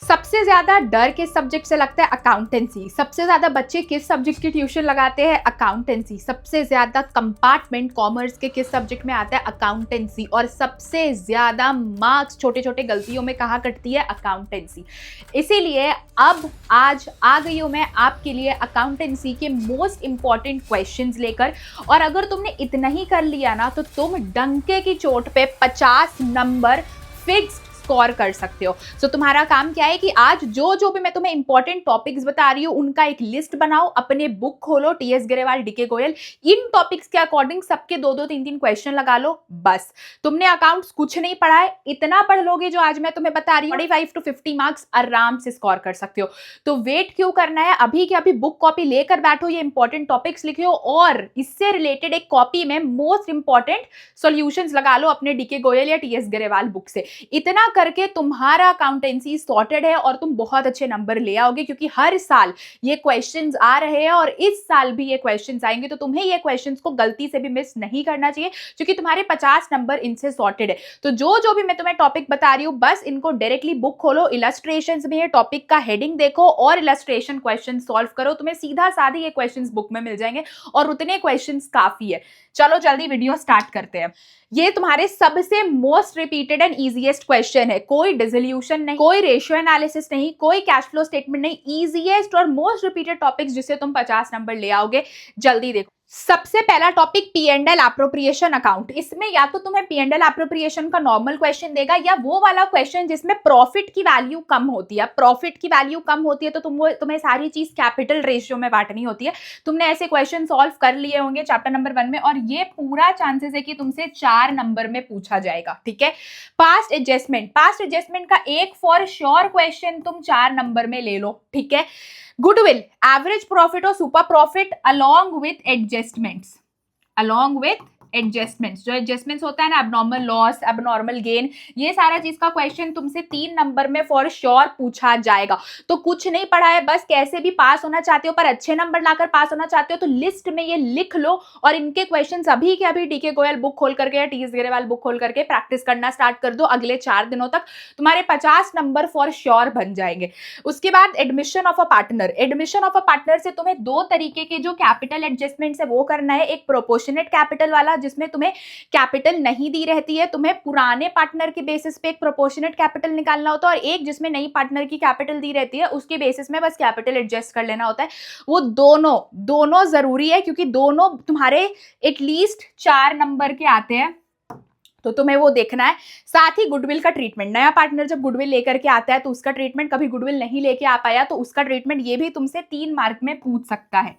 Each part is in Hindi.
सबसे ज्यादा डर किस सब्जेक्ट से लगता है? अकाउंटेंसी। सबसे ज्यादा बच्चे किस सब्जेक्ट की ट्यूशन लगाते हैं? अकाउंटेंसी। सबसे ज्यादा कंपार्टमेंट कॉमर्स के किस सब्जेक्ट में आता है? अकाउंटेंसी। और सबसे ज्यादा मार्क्स छोटे छोटे गलतियों में कहाँ कटती है? अकाउंटेंसी। इसीलिए अब आज आ गई हूं मैं आपके लिए अकाउंटेंसी के मोस्ट इंपॉर्टेंट क्वेश्चंस लेकर। और अगर तुमने इतना ही कर लिया ना तो तुम डंके की चोट पे 50 नंबर फिक्स्ड स्कोर कर सकते हो। सो तुम्हारा काम क्या है कि आज जो भी मैं तुम्हें इंपॉर्टेंट टॉपिक्स बता रही हूं उनका एक लिस्ट बनाओ, अपने बुक खोलो टीएस ग्रेवाल डीके गोयल, इन टॉपिक्स के अकॉर्डिंग सबके दो दो तीन तीन क्वेश्चन लगा लो। बस तुमने अकाउंट्स कुछ नहीं पढ़ा है, इतना पढ़ लोगे जो आज मैं तुम्हें बता रही हूँ 45 to 50 मार्क्स आराम से स्कोर कर सकते हो। तो वेट क्यों करना है, अभी के अभी बुक कॉपी लेकर बैठो, ये इंपॉर्टेंट टॉपिक्स लिखो और इससे रिलेटेड एक कॉपी में मोस्ट इंपॉर्टेंट सॉल्यूशंस लगा लो अपने डीके गोयल या टीएस ग्रेवाल बुक से। इतना करके तुम्हारा अकाउंटेंसी सॉर्टेड है और तुम बहुत अच्छे नंबर ले आओगे, क्योंकि हर साल ये क्वेश्चंस आ रहे हैं और इस साल भी ये क्वेश्चंस आएंगे। तो तुम्हें ये क्वेश्चंस को गलती से भी मिस नहीं करना चाहिए, क्योंकि तुम्हारे 50 नंबर इनसे सॉर्टेड है। तो जो भी मैं तुम्हें टॉपिक बता रही हूँ बस इनको डायरेक्टली बुक खोलो, इलस्ट्रेशंस में टॉपिक का हेडिंग देखो और इलस्ट्रेशन क्वेश्चन सॉल्व करो। तुम्हें सीधा साधा ये क्वेश्चंस बुक में मिल जाएंगे और उतने क्वेश्चंस काफी है। चलो जल्दी वीडियो स्टार्ट करते हैं। ये तुम्हारे सबसे most repeated and easiest question है। कोई डिसोल्यूशन नहीं, कोई रेशियो एनालिसिस नहीं, कोई कैश फ्लो स्टेटमेंट नहीं, इजीएस्ट और मोस्ट रिपीटेड टॉपिक्स जिससे तुम 50 नंबर ले आओगे। जल्दी देखो। सबसे पहला topic P and L appropriation account. इसमें या तो तुम्हें पी एंड एल एप्रोप्रिएशन का नॉर्मल क्वेश्चन देगा या वो वाला क्वेश्चन जिसमें प्रॉफिट की वैल्यू कम होती है। प्रॉफिट की वैल्यू कम होती है तो तुम्हें सारी चीज कैपिटल रेशियो में बांटनी होती है। तुमने ऐसे क्वेश्चन सॉल्व कर लिए होंगे चैप्टर नंबर 1 में और ये पूरा चांसेस है कि तुमसे 4 नंबर में पूछा जाएगा। ठीक है। पास्ट एडजस्टमेंट का एक फॉर श्योर क्वेश्चन तुम 4 नंबर में ले लो। ठीक है। गुडविल, एवरेज प्रॉफिट और super profit along with adjustments. जो एडजस्टमेंट्स होता है ना, एबनॉर्मल लॉस, एबनॉर्मल गेन, ये सारा चीज का क्वेश्चन तुमसे 3 नंबर में फॉर श्योर पूछा जाएगा। तो कुछ नहीं पढ़ा है, बस कैसे भी पास होना चाहते हो पर अच्छे नंबर लाकर पास होना चाहते हो तो लिस्ट में ये लिख लो और इनके क्वेश्चन अभी के अभी डीके गोयल बुक खोल करके या टीएस ग्रेवाल बुक खोल करके प्रैक्टिस करना स्टार्ट कर दो। अगले 4 दिनों तक तुम्हारे 50 नंबर फॉर श्योर बन जाएंगे। उसके बाद admission of a partner. Admission of a partner से तुम्हें 2 तरीके के जो कैपिटल एडजस्टमेंट है वो करना है। एक प्रोपोर्शनेट कैपिटल वाला जिसमें तुम्हें कैपिटल नहीं दी रहती है, तुम्हें पुराने पार्टनर के बेसिस पे एक प्रोपोर्शनेट कैपिटल निकालना होता है, और एक जिसमें नई पार्टनर की कैपिटल दी रहती है उसके बेसिस में बस कैपिटल एडजस्ट कर लेना होता है। वो दोनों जरूरी है क्योंकि दोनों तुम्हारे एटलीस्ट 4 नंबर के आते हैं, तो तुम्हें वो देखना है। साथ ही गुडविल का ट्रीटमेंट। नया पार्टनर जब गुडविल लेकर के आता है तो उसका ट्रीटमेंट, कभी गुडविल नहीं लेके आ पाया तो उसका ट्रीटमेंट, ये भी तुमसे 3 मार्क में पूछ सकता है।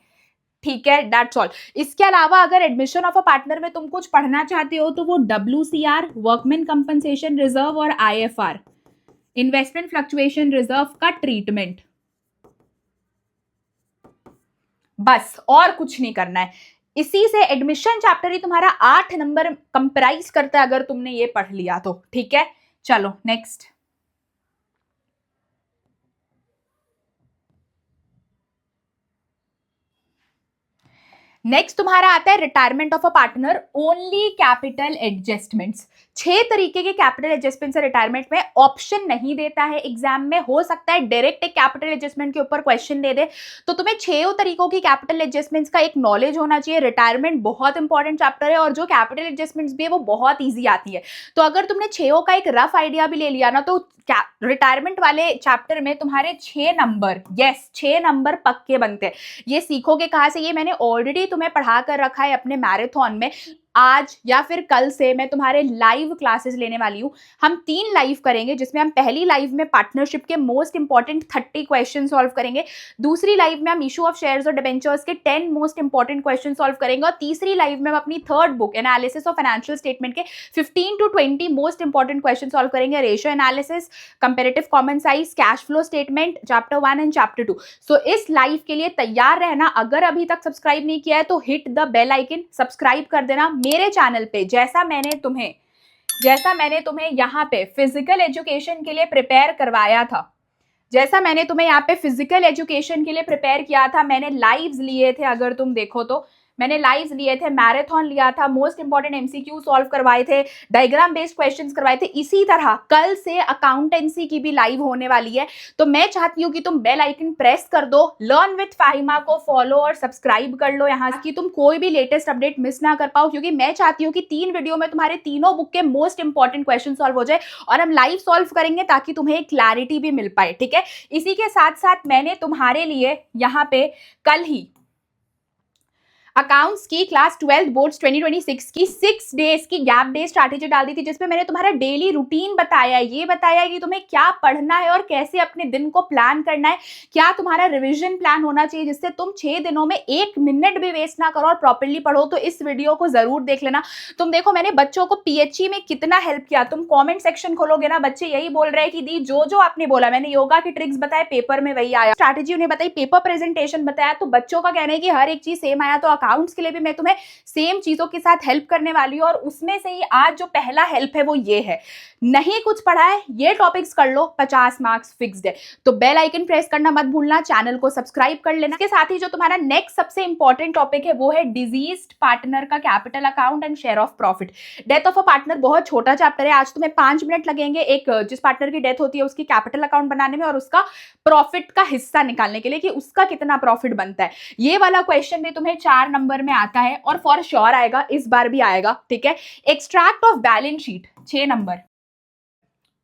ठीक है, दैट्स ऑल। इसके अलावा अगर एडमिशन ऑफ अ पार्टनर में तुम कुछ पढ़ना चाहते हो तो वो WCR, वर्कमैन कंपनसेशन रिजर्व, और IFR, इन्वेस्टमेंट फ्लक्चुएशन रिजर्व का ट्रीटमेंट, बस और कुछ नहीं करना है। इसी से एडमिशन चैप्टर ही तुम्हारा 8 नंबर कंप्राइज करता है अगर तुमने ये पढ़ लिया तो। ठीक है, चलो नेक्स्ट। नेक्स्ट तुम्हारा आता है retirement of a partner, only capital adjustments. 6 तरीके के कैपिटल एडजस्टमेंट से रिटायरमेंट में ऑप्शन नहीं देता है एग्जाम में। हो सकता है डायरेक्ट एक कैपिटल एडजस्टमेंट के ऊपर क्वेश्चन दे दे, तो तुम्हें 6 तरीकों की कैपिटल एडजस्टमेंट्स का एक नॉलेज होना चाहिए। रिटायरमेंट बहुत इंपॉर्टेंट चैप्टर है और जो कैपिटल एडजस्टमेंट्स भी है वो बहुत ईजी आती है। तो अगर तुमने 6 का एक रफ आइडिया भी ले लिया ना तो रिटायरमेंट वाले चैप्टर में तुम्हारे 6 नंबर, यस 6 नंबर पक्के बनते हैं। ये सीखोगे कहाँ से? ये मैंने ऑलरेडी तुम्हें पढ़ा कर रखा है अपने मैराथन में। आज या फिर कल से मैं तुम्हारे लाइव क्लासेस लेने वाली हूँ। हम 3 लाइव करेंगे जिसमें हम पहली लाइव में पार्टनरशिप के मोस्ट इंपॉर्टेंट 30 क्वेश्चन सॉल्व करेंगे, दूसरी लाइव में हम इशू ऑफ शेयर्स और डिबेंचर्स के 10 मोस्ट इंपॉर्टेंट क्वेश्चन सॉल्व करेंगे, और तीसरी लाइव में हम अपनी third book analysis of financial statement के 15 to 20 most important question solve करेंगे। Ratio analysis, comparative common size, cash flow statement, chapter 1 and chapter 2। So इस लाइव के लिए तैयार रहना। अगर अभी तक सब्सक्राइब नहीं किया है तो hit the bell icon, subscribe कर देना मेरे चैनल पे। जैसा मैंने तुम्हें यहाँ पे फिजिकल एजुकेशन के लिए प्रिपेयर करवाया था, जैसा मैंने तुम्हें यहाँ पे फिजिकल एजुकेशन के लिए प्रिपेयर किया था, मैंने लाइव्स लिए थे, अगर तुम देखो तो मैंने लाइव लिए थे, मैराथन लिया था, मोस्ट इंपॉर्टेंट एमसीक्यू सॉल्व करवाए थे, डायग्राम बेस्ड क्वेश्चंस करवाए थे। इसी तरह कल से अकाउंटेंसी की भी लाइव होने वाली है। तो मैं चाहती हूँ कि तुम बेल आइकन प्रेस कर दो, लर्न विथ फाहिमा को फॉलो और सब्सक्राइब कर लो यहाँ कि तुम कोई भी लेटेस्ट अपडेट मिस ना कर पाओ, क्योंकि मैं चाहती हूँ कि 3 वीडियो में तुम्हारे तीनों बुक के मोस्ट इंपॉर्टेंट क्वेश्चन सॉल्व हो जाए और हम लाइव सॉल्व करेंगे ताकि तुम्हें क्लैरिटी भी मिल पाए। ठीक है, इसी के साथ साथ मैंने तुम्हारे लिए यहाँ पे कल ही अकाउंट्स की क्लास 12 बोर्ड्स 2026 की 6 डेज की गैप डे स्ट्रैटेजी डाल दी थी, जिसमें मैंने तुम्हारा डेली रूटीन बताया, ये बताया कि तुम्हें क्या पढ़ना है और कैसे अपने दिन को प्लान करना है, क्या तुम्हारा रिवीजन प्लान होना चाहिए जिससे तुम 6 दिनों में 1 मिनट भी वेस्ट ना करो और प्रॉपर्ली पढ़ो। तो इस वीडियो को जरूर देख लेना। तुम देखो मैंने बच्चों को पीएचई में कितना हेल्प किया। तुम कॉमेंट सेक्शन खोलोगे ना, बच्चे यही बोल रहे हैं कि दी जो जो आपने बोला, मैंने योगा की ट्रिक्स बताए, पेपर में वही आया, स्ट्रैटेजी उन्हें बताई, पेपर प्रेजेंटेशन बताया। तो बच्चों का कहना है कि हर एक चीज सेम आया। तो अकाउंट्स के लिए भी मैं तुम्हें सेम चीजों के साथ हेल्प करने वाली हूं और उसमें से ही आज जो पहला हेल्प है वो ये है, नहीं कुछ पढ़ा है ये टॉपिक्स कर लो, 50 मार्क्स फिक्स्ड है। तो बेल आइकन प्रेस करना मत भूलना, चैनल को सब्सक्राइब कर लेना। इसके साथ ही जो तुम्हारा नेक्स्ट सबसे इंपॉर्टेंट टॉपिक है वो है डिजीज्ड पार्टनर का capital account and share of profit. Death of a partner बहुत छोटा चैप्टर है, आज तुम्हें 5 मिनट लगेंगे एक जिस पार्टनर की डेथ होती है उसकी कैपिटल अकाउंट बनाने में और उसका प्रॉफिट का हिस्सा निकालने के लिए कि उसका कितना प्रॉफिट बनता है। ये वाला क्वेश्चन भी तुम्हें 4 नंबर में आता है और फॉर श्योर आएगा, इस बार भी आएगा। ठीक है, extract of balance sheet 6 number.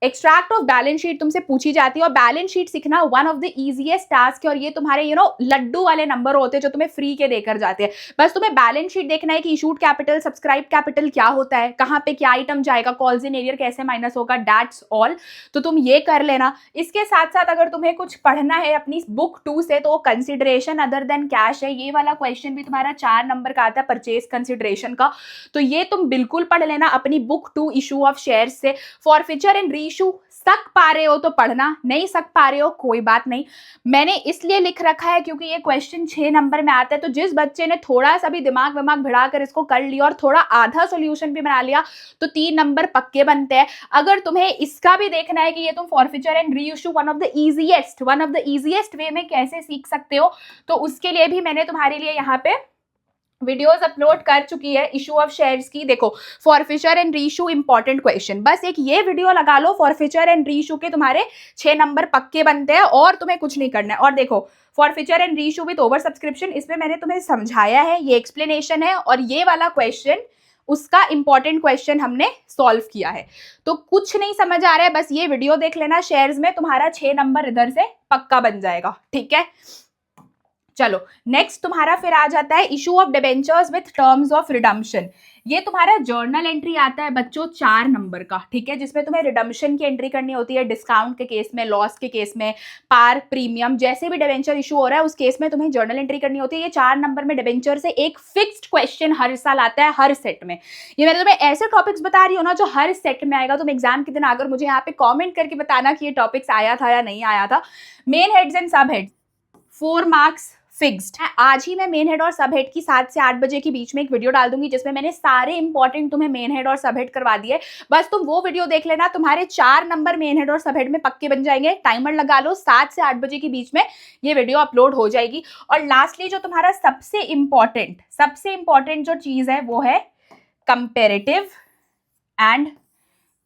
Extract of balance sheet तुमसे पूछी जाती है और बैलेंस शीट सीखना one of the easiest task है और ये तुम्हारे लड्डू वाले नंबर होते हैं जो तुम्हें फ्री के देकर जाते हैं। बस तुम्हें बैलेंस शीट देखना है कि इशूड कैपिटल, सब्सक्राइब कैपिटल क्या होता है, कहाँ पे क्या आइटम जाएगा, कॉल्स इन एरियर कैसे माइनस होगा, दैट्स ऑल। तो तुम ये कर लेना। इसके साथ साथ अगर तुम्हें कुछ पढ़ना है अपनी बुक 2 से तो कंसिडरेशन अदर देन कैश है। ये वाला क्वेश्चन भी तुम्हारा 4 नंबर का आता है परचेज कंसिडरेशन का, तो ये तुम बिल्कुल पढ़ लेना अपनी बुक 2 इशू ऑफ शेयर से। फॉरफीचर एंड रीइशू सक पा रहे हो तो पढ़ना, नहीं सक पा रहे हो कोई बात नहीं। मैंने इसलिए लिख रखा है क्योंकि ये क्वेश्चन 6 नंबर में आता है। तो जिस बच्चे ने थोड़ा सा भी दिमाग भिड़ाकर इसको कर लिया और थोड़ा आधा सॉल्यूशन भी बना लिया तो 3 नंबर पक्के बनते हैं। अगर तुम्हें इसका भी देखना है कि ये तुम forfeiture and reissue one of the easiest way में कैसे सीख सकते हो, तो उसके लिए भी मैंने तुम्हारे लिए यहाँ पे वीडियोस अपलोड कर चुकी है इशू ऑफ शेयर्स की। देखो forfeiture and reissue important question, बस एक ये वीडियो लगा लो, फॉरफीचर एंड रीइशू के तुम्हारे 6 नंबर पक्के बनते हैं और तुम्हें कुछ नहीं करना है। और देखो forfeiture and reissue with over subscription, इसमें मैंने तुम्हें समझाया है, ये एक्सप्लेनेशन है और ये वाला क्वेश्चन उसका इंपॉर्टेंट क्वेश्चन हमने सॉल्व किया है। तो कुछ नहीं समझ आ रहा है, बस ये वीडियो देख लेना, शेयर्स में तुम्हारा 6 नंबर इधर से पक्का बन जाएगा। ठीक है, चलो नेक्स्ट तुम्हारा फिर आ जाता है issue of debentures with terms of redemption. ये तुम्हारा जर्नल एंट्री आता है बच्चों 4 नंबर का। ठीक है, जिसमें तुम्हें रिडम्पशन की एंट्री करनी होती है, डिस्काउंट के केस में, लॉस के केस में, पार, प्रीमियम, जैसे भी डिबेंचर इशू हो रहा है उस केस में तुम्हें जर्नल एंट्री करनी होती है। ये 4 नंबर में डिबेंचर से एक फिक्स्ड क्वेश्चन हर साल आता है हर सेट में। ये मैं तुम्हें ऐसे टॉपिक्स बता रही हूँ ना जो हर सेट में आएगा। तुम एग्जाम के दिन आकर मुझे यहाँ पे कॉमेंट करके बताना कि ये टॉपिक्स आया था या नहीं आया था। मेन हेड्स एंड सब हेड्स 4 मार्क्स फिक्स्ड है। आज ही मैं मेन हेड और सब हेड की 7 से 8 बजे के बीच में एक वीडियो डाल दूंगी जिसमें मैंने सारे इंपॉर्टेंट तुम्हें मेन हेड और सब हेड करवा दिए। बस तुम वो वीडियो देख लेना, तुम्हारे 4 नंबर मेन हेड और सब हेड में पक्के बन जाएंगे। टाइमर लगा लो, 7 से 8 बजे के बीच में ये वीडियो अपलोड हो जाएगी। और लास्टली जो तुम्हारा सबसे इंपॉर्टेंट जो चीज है वो है comparative and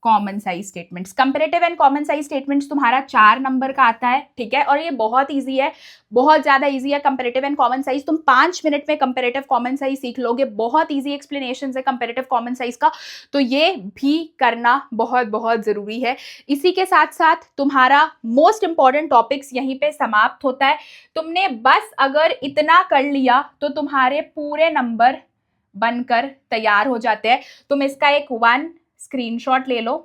common size statements. Comparative and common size statements तुम्हारा 4 नंबर का आता है। ठीक है, और ये बहुत ईजी है, बहुत ज्यादा ईजी है कंपेरेटिव एंड कॉमन साइज। तुम 5 मिनट में कंपेरेटिव कॉमन साइज सीख लोगे। बहुत ईजी एक्सप्लेनेशन है कंपेरेटिव कॉमन साइज का, तो ये भी करना बहुत बहुत जरूरी है। इसी के साथ साथ तुम्हारा मोस्ट इंपॉर्टेंट टॉपिक्स यहीं पे समाप्त होता है। तुमने बस अगर इतना कर लिया तो तुम्हारे पूरे नंबर बनकर तैयार हो जाते हैं। तुम इसका एक 1 स्क्रीनशॉट ले लो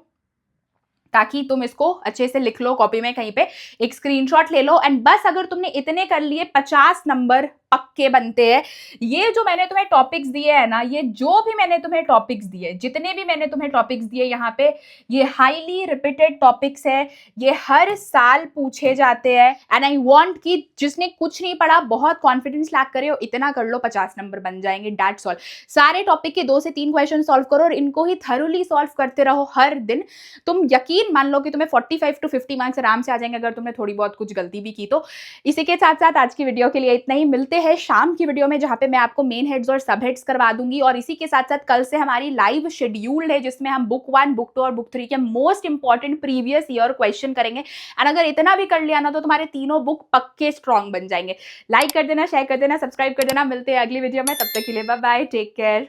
ताकि तुम इसको अच्छे से लिख लो कॉपी में कहीं पे, एक स्क्रीनशॉट ले लो एंड बस अगर तुमने इतने कर लिए 50 नंबर पक्के बनते हैं। ये जो मैंने तुम्हें टॉपिक्स दिए है ना, ये जो भी मैंने तुम्हें टॉपिक्स दिए, जितने भी मैंने तुम्हें टॉपिक्स दिए यहाँ पे, ये हाईली रिपीटेड टॉपिक्स है, ये हर साल पूछे जाते हैं एंड आई वांट कि जिसने कुछ नहीं पढ़ा बहुत कॉन्फिडेंस लैक करे हो, इतना कर लो 50 नंबर बन जाएंगे, दैट्स ऑल। सारे टॉपिक के 2 से 3 क्वेश्चन सॉल्व करो और इनको ही थरोली सॉल्व करते रहो हर दिन। तुम यकीन मान लो कि तुम्हें 45 to 50 मार्क्स आराम से आ जाएंगे अगर तुमने थोड़ी बहुत कुछ गलती भी की तो। इसी के साथ साथ आज की वीडियो के लिए इतना ही, मिलते मिलते हैं शाम की वीडियो में, जहाँ पे मैं आपको मेन हेड्स और सब हेड्स करवा दूंगी। और इसी के साथ साथ कल से हमारी लाइव शेड्यूल्ड है, जिसमें हम बुक 1, बुक 2 और बुक 3 के most important previous year question करेंगे। एंड अगर इतना भी कर लिया ना तो तुम्हारे तीनों बुक पक्के स्ट्रॉन्ग बन जाएंगे। लाइक कर देना, शेयर कर देना, सब्सक्राइब कर देना। मिलते हैं अगली वीडियो में, तब तक के लिए बाय बाय, टेक केयर।